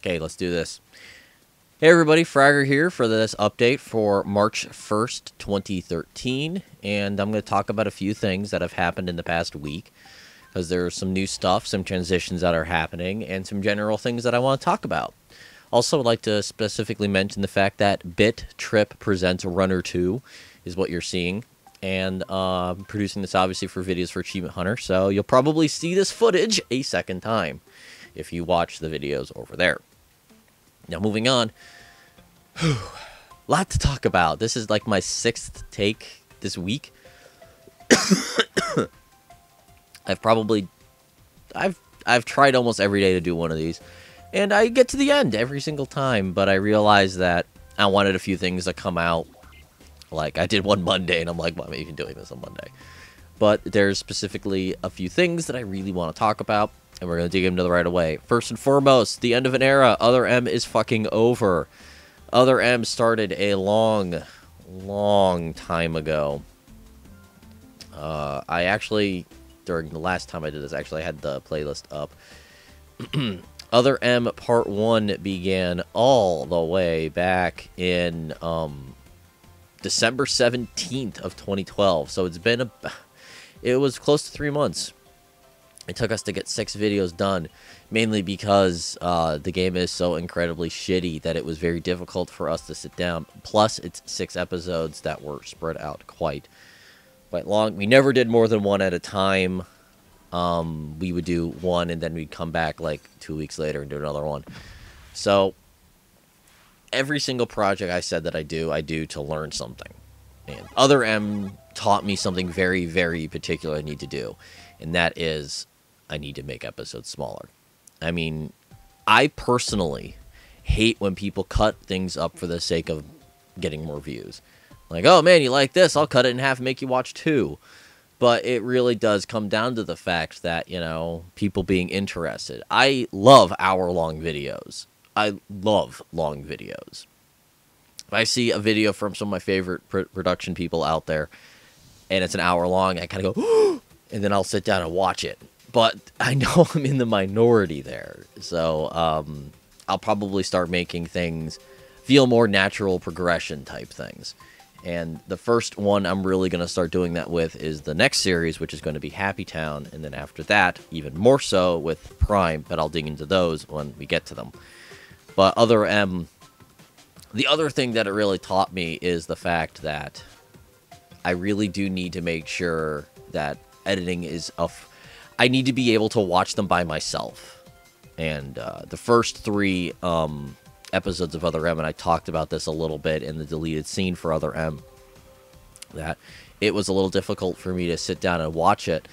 Okay, let's do this. Hey everybody, Fragger here for this update for March 1st, 2013. And I'm going to talk about a few things that have happened in the past week. Because there's some new stuff, some transitions that are happening, and some general things that I want to talk about. Also, I'd like to specifically mention the fact that Bit Trip Presents Runner 2 is what you're seeing. And I'm producing this obviously for videos for Achievement Hunter, so you'll probably see this footage a second time if you watch the videos over there. Now, moving on. Lot to talk about. This is like my 6th take this week. I've tried almost every day to do one of these, and I get to the end every single time, but I realized that I wanted a few things to come out. Like, I did one Monday, and I'm like, why am I even doing this on Monday? But there's specifically a few things that I really want to talk about, and we're going to dig into them right away. First and foremost, the end of an era. Other M is fucking over. Other M started a long time ago. I actually, during the last time I did this, I had the playlist up. Other M Part 1 began all the way back in December 17th of 2012. So it's been it was close to 3 months. It took us to get 6 videos done, mainly because the game is so incredibly shitty that it was very difficult for us to sit down. Plus, it's 6 episodes that were spread out quite long. We never did more than one at a time. We would do one, and then we'd come back like 2 weeks later and do another one. So every single project I said that I do to learn something. And Other M taught me something very, very particular I need to do, and that is I need to make episodes smaller. I mean, I personally hate when people cut things up for the sake of getting more views. Like, oh man, you like this? I'll cut it in half and make you watch 2. But it really does come down to the fact that, you know, people being interested. I love hour-long videos. I love long videos. If I see a video from some of my favorite production people out there, and it's an hour long, I kind of go, and then I'll sit down and watch it. But I know I'm in the minority there. So I'll probably start making things feel more natural progression type things. And the first one I'm really going to start doing that with is the next series, which is going to be Happy Town. And then after that, even more so with Prime, but I'll dig into those when we get to them. But Other M, the other thing that it really taught me is the fact that I really do need to make sure that editing is I need to be able to watch them by myself. And the first 3 episodes of Other M, and I talked about this a little bit in the deleted scene for Other M, that it was a little difficult for me to sit down and watch it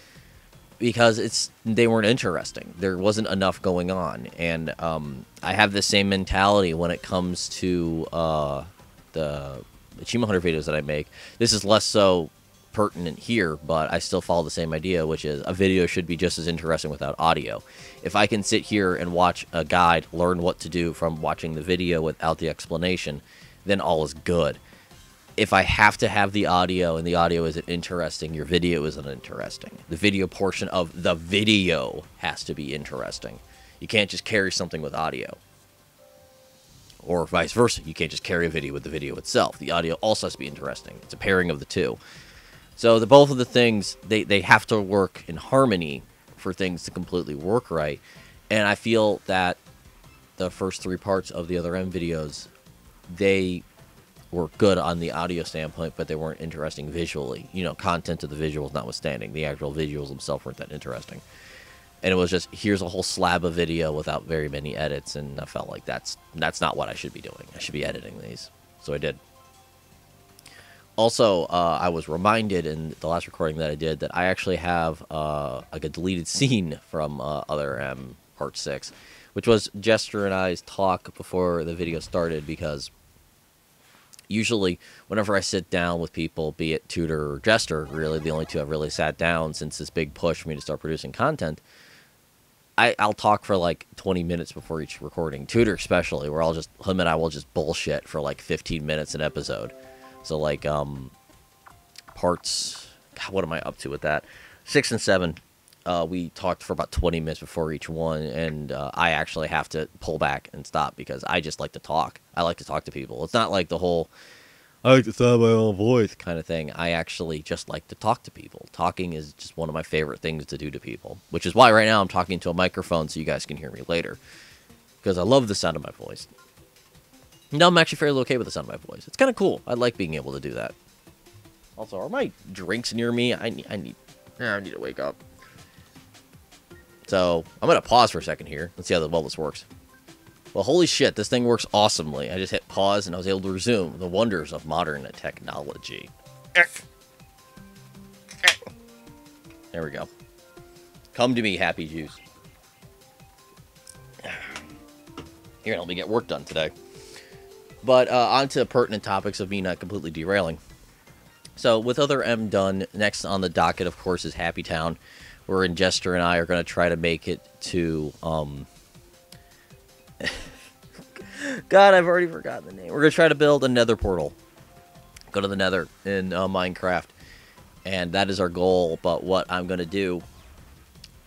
because they weren't interesting. There wasn't enough going on, and I have the same mentality when it comes to the Achievement Hunter videos that I make. This is less so pertinent here, but I still follow the same idea, which is a video should be just as interesting without audio. If I can sit here and watch a guide, learn what to do from watching the video without the explanation, then all is good. If I have to have the audio and the audio isn't interesting, your video isn't interesting. The video portion of the video has to be interesting. You can't just carry something with audio. Or vice versa. You can't just carry a video with the video itself. The audio also has to be interesting. It's a pairing of the two. So both of the things, they have to work in harmony for things to completely work right. And I feel that the first 3 parts of the Other M videos, they were good on the audio standpoint, but they weren't interesting visually. You know, content of the visuals notwithstanding. The actual visuals themselves weren't that interesting. And it was just, here's a whole slab of video without very many edits, and I felt like that's not what I should be doing. I should be editing these. So I did. Also, I was reminded in the last recording that I did that I actually have like a deleted scene from Other M Part 6, which was Jester and I's talk before the video started, because usually whenever I sit down with people, be it Tutor or Jester, really the only 2 I've really sat down since this big push for me to start producing content, I'll talk for like 20 minutes before each recording. Tutor especially, where him and I will just bullshit for like 15 minutes an episode. So, like, parts... God, what am I up to with that? 6 and 7. we talked for about 20 minutes before each one, and I actually have to pull back and stop because I just like to talk. I like to talk to people. It's not like the whole I like to sound my own voice kind of thing. I actually just like to talk to people. Talking is just one of my favorite things to do to people, which is why right now I'm talking to a microphone so you guys can hear me later, because I love the sound of my voice. No, I'm actually fairly okay with the sound of my voice. It's kind of cool. I like being able to do that. Also, are my drinks near me? I need to wake up. So, I'm going to pause for a second here. Let's see how this works. Well, holy shit, this thing works awesomely. I just hit pause and I was able to resume the wonders of modern technology. There we go. Come to me, Happy Juice. Here, help me get work done today. But on to pertinent topics of me not completely derailing. So, with Other M done, next on the docket, of course, is Happy Town, where Ingester and I are going to try to make it to, God, I've already forgotten the name. We're going to try to build a nether portal. Go to the nether in Minecraft. And that is our goal. But what I'm going to do,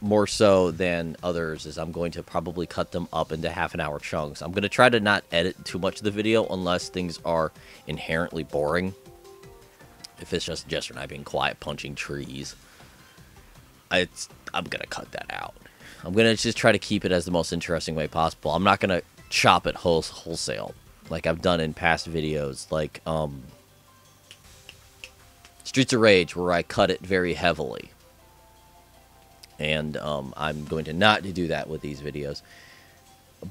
more so than others, is I'm going to probably cut them up into half-an-hour chunks. I'm going to try to not edit too much of the video unless things are inherently boring. If it's just Jester and I being quiet, punching trees, I'm going to cut that out. I'm going to just try to keep it as the most interesting way possible. I'm not going to chop it wholesale like I've done in past videos, like Streets of Rage, where I cut it very heavily. And I'm going to not do that with these videos.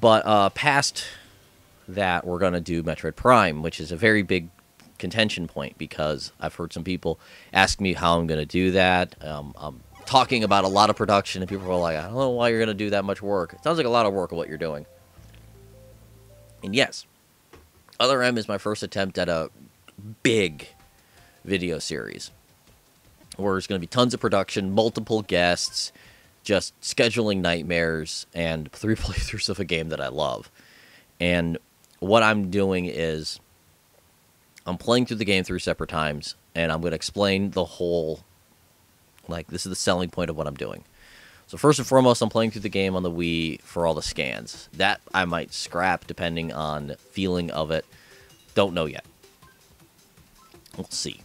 But past that, we're going to do Metroid Prime, which is a very big contention point, because I've heard some people ask me how I'm going to do that. I'm talking about a lot of production, and people are like, I don't know why you're going to do that much work. It sounds like a lot of work of what you're doing. And yes, Other M is my first attempt at a big video series, where there's going to be tons of production, multiple guests, just scheduling nightmares, and 3 playthroughs of a game that I love. And what I'm doing is I'm playing through the game 3 separate times, and I'm going to explain the whole, like, this is the selling point of what I'm doing. So first and foremost, I'm playing through the game on the Wii for all the scans. That I might scrap depending on feeling of it. Don't know yet. We'll see.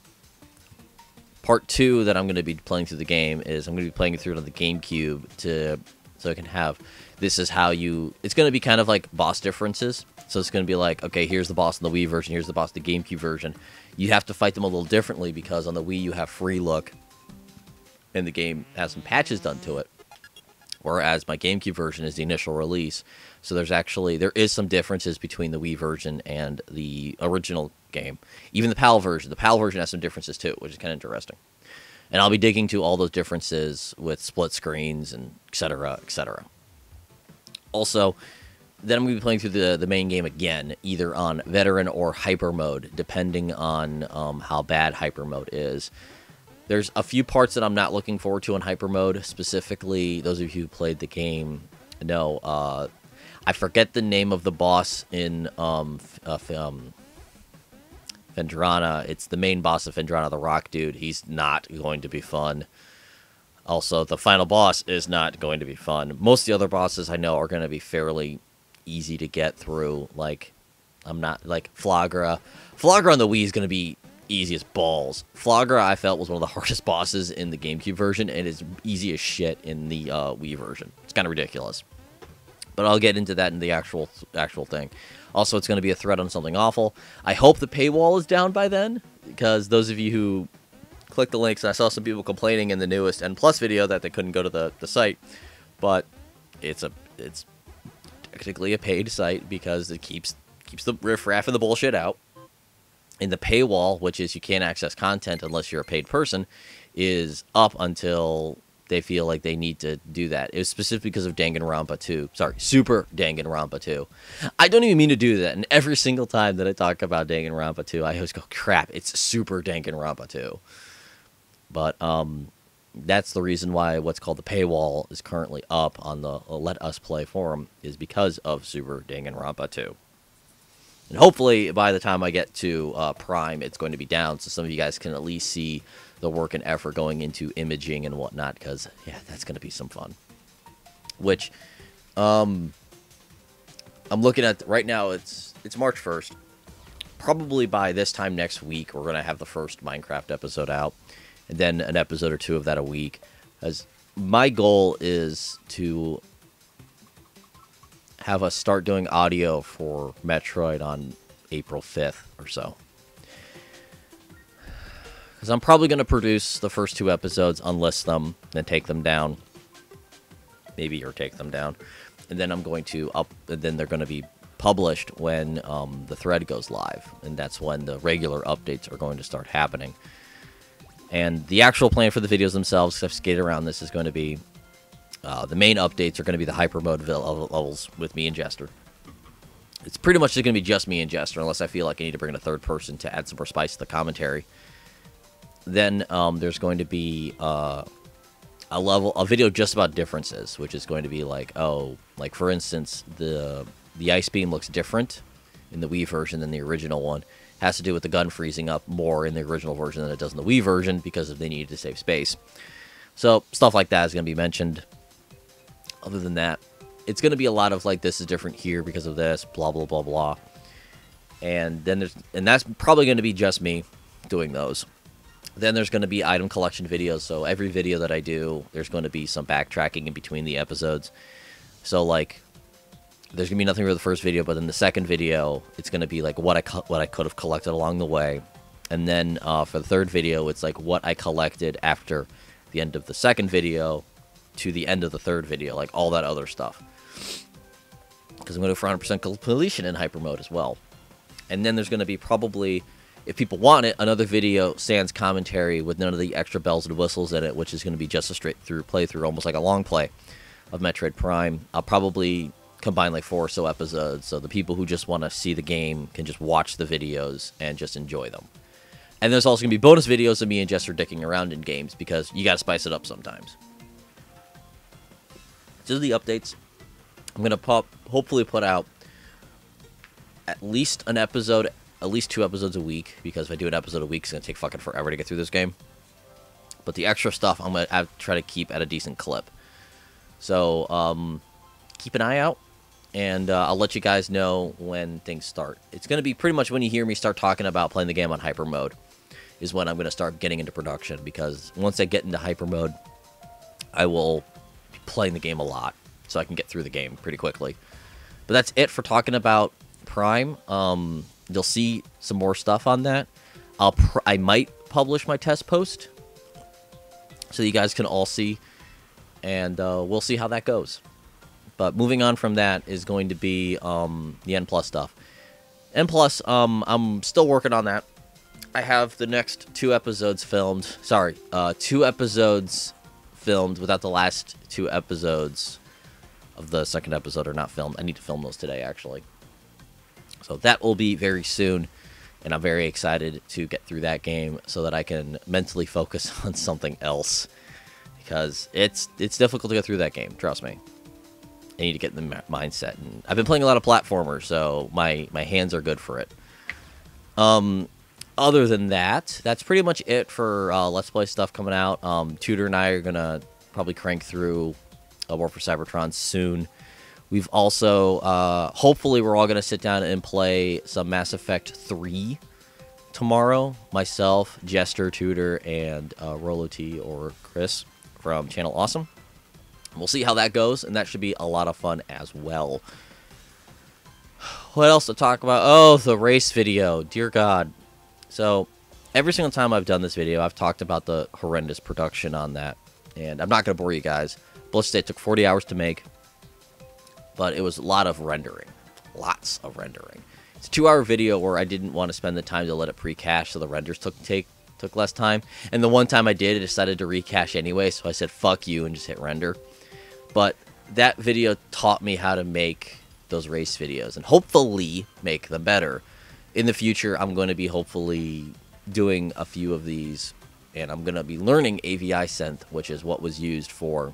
Part 2 that I'm going to be playing through the game is I'm going to be playing through it on the GameCube so I can have, this is how you, it's going to be kind of like boss differences. So it's going to be like, okay, here's the boss in the Wii version, here's the boss in the GameCube version. You have to fight them a little differently because on the Wii you have free look, and the game has some patches done to it. Whereas my GameCube version is the initial release. So there is some differences between the Wii version and the original game. Even the PAL version. The PAL version has some differences too, which is kind of interesting. And I'll be digging to all those differences with split screens and et cetera, et cetera. Also, then I'm going to be playing through the main game again, either on Veteran or Hyper Mode, depending on how bad Hyper Mode is. There's a few parts that I'm not looking forward to in Hyper Mode. Specifically, those of you who played the game know, I forget the name of the boss in Phendrana. It's the main boss of Phendrana, the rock dude. He's not going to be fun. Also, the final boss is not going to be fun. Most of the other bosses I know are going to be fairly easy to get through. Like, I'm not, like, Flagra. Flagra on the Wii is going to be easy as balls. Flagra, I felt, was one of the hardest bosses in the GameCube version, and is easy as shit in the Wii version. It's kind of ridiculous. But I'll get into that in the actual thing. Also, it's going to be a threat on Something Awful. I hope the paywall is down by then, because those of you who click the links, and I saw some people complaining in the newest N Plus video that they couldn't go to the site, but it's technically a paid site because it keeps the riffraff and the bullshit out. And the paywall, which is you can't access content unless you're a paid person, is up until they feel like they need to do that. It was specifically because of Danganronpa 2. Sorry, Super Danganronpa 2. I don't even mean to do that, and every single time that I talk about Danganronpa 2, I always go, crap, it's Super Danganronpa 2. But that's the reason why what's called the paywall is currently up on the Let Us Play forum, is because of Super Danganronpa 2. And hopefully, by the time I get to Prime, it's going to be down, so some of you guys can at least see the work and effort going into imaging and whatnot, because yeah, that's going to be some fun. Which I'm looking at right now. It's March 1st. Probably by this time next week, we're going to have the first Minecraft episode out, and then an episode or two of that a week. As my goal is to have us start doing audio for Metroid on April 5th or so. Because I'm probably going to produce the first 2 episodes, unlist them, then take them down. Maybe, or take them down. And then I'm going to and then they're going to be published when the thread goes live. And that's when the regular updates are going to start happening. And the actual plan for the videos themselves, because I've skated around this, is going to be... the main updates are going to be the hyper mode levels with me and Jester. It's pretty much just going to be just me and Jester, unless I feel like I need to bring in a third person to add some more spice to the commentary. Then there's going to be a video just about differences, which is going to be like, like for instance, the ice beam looks different in the Wii version than the original one. It has to do with the gun freezing up more in the original version than it does in the Wii version because they needed to save space. So stuff like that is going to be mentioned. Other than that, it's going to be a lot of like, this is different here because of this, blah blah blah blah. And then that's probably going to be just me doing those. Then there's going to be item collection videos. So every video that I do, there's going to be some backtracking in between the episodes. So like, there's going to be nothing for the first video, but in the second video, it's going to be like what I could have collected along the way. And then for the third video, it's like what I collected after the end of the second video to the end of the third video, like all that other stuff. Because I'm going to go for 100% completion in hyper mode as well. And then there's going to be probably, if people want it, another video sans commentary with none of the extra bells and whistles in it, which is going to be just a straight through playthrough, almost like a long play of Metroid Prime. I'll probably combine like 4 or so episodes, so the people who just want to see the game can just watch the videos and just enjoy them. And there's also going to be bonus videos of me and Jester dicking around in games, because you got to spice it up sometimes. So the updates. I'm going to hopefully put out at least an episode, at least 2 episodes a week, because if I do an episode a week, it's going to take fucking forever to get through this game. But the extra stuff, I'm going to try to keep at a decent clip. So, keep an eye out, and I'll let you guys know when things start. It's going to be pretty much when you hear me start talking about playing the game on hyper mode is when I'm going to start getting into production, because once I get into hyper mode, I will be playing the game a lot, so I can get through the game pretty quickly. But that's it for talking about Prime. You'll see some more stuff on that. I might publish my test post so you guys can all see, and we'll see how that goes. But moving on from that is going to be the N Plus stuff. N Plus, I'm still working on that. I have the next 2 episodes filmed. Sorry, 2 episodes filmed without the last 2 episodes of the second episode are not filmed. I need to film those today, actually. So that will be very soon, and I'm very excited to get through that game so that I can mentally focus on something else, because it's difficult to get through that game, trust me. I need to get in the mindset, and I've been playing a lot of platformers, so my hands are good for it. Other than that, that's pretty much it for Let's Play stuff coming out. Tudor and I are gonna probably crank through War for Cybertron soon. We've also, hopefully we're all going to sit down and play some Mass Effect 3 tomorrow. Myself, Jester, Tudor, and Rolo T or Chris from Channel Awesome. We'll see how that goes, and that should be a lot of fun as well. What else to talk about? Oh, the race video. Dear God. So, every single time I've done this video, I've talked about the horrendous production on that. And I'm not going to bore you guys. Let's say it took 40 hours to make. But it was a lot of rendering. Lots of rendering. It's a 2-hour video where I didn't want to spend the time to let it pre-cache, so the renders took less time. And the one time I did, I decided to recache anyway, so I said fuck you and just hit render. But that video taught me how to make those race videos and hopefully make them better. In the future, I'm going to be hopefully doing a few of these, and I'm going to be learning AVI Synth, which is what was used for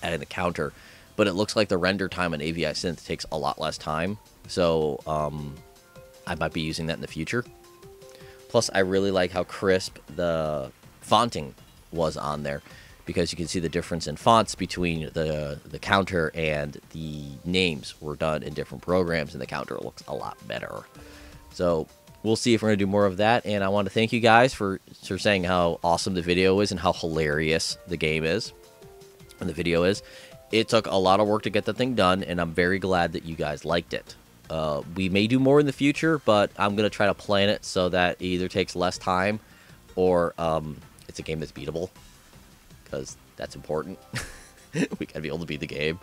adding the counter. But it looks like the render time on AVI Synth takes a lot less time, so I might be using that in the future. Plus, I really like how crisp the fonting was on there, because you can see the difference in fonts between the counter and the names were done in different programs, and the counter looks a lot better. So we'll see if we're going to do more of that. And I want to thank you guys for saying how awesome the video is and how hilarious the game is and the video is. It took a lot of work to get the thing done, and I'm very glad that you guys liked it. We may do more in the future, but I'm going to try to plan it so that it either takes less time or it's a game that's beatable, because that's important. We got to be able to beat the game.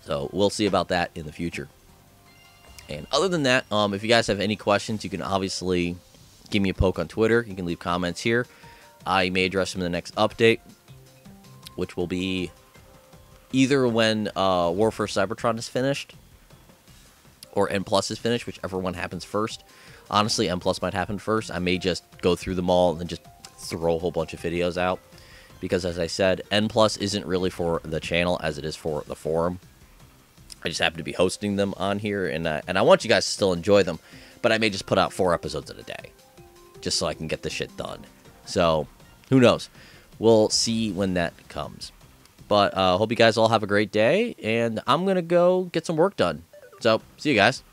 So we'll see about that in the future. And other than that, if you guys have any questions, you can obviously give me a poke on Twitter. You can leave comments here. I may address them in the next update, which will be either when Warfare Cybertron is finished or N Plus is finished, whichever one happens first. Honestly, N Plus might happen first. I may just go through them all and then just throw a whole bunch of videos out, because as I said, N Plus isn't really for the channel as it is for the forum. I just happen to be hosting them on here, and I want you guys to still enjoy them, but I may just put out 4 episodes in a day, just so I can get this shit done. So, who knows? We'll see when that comes. But hope you guys all have a great day, and I'm going to go get some work done. So, see you guys.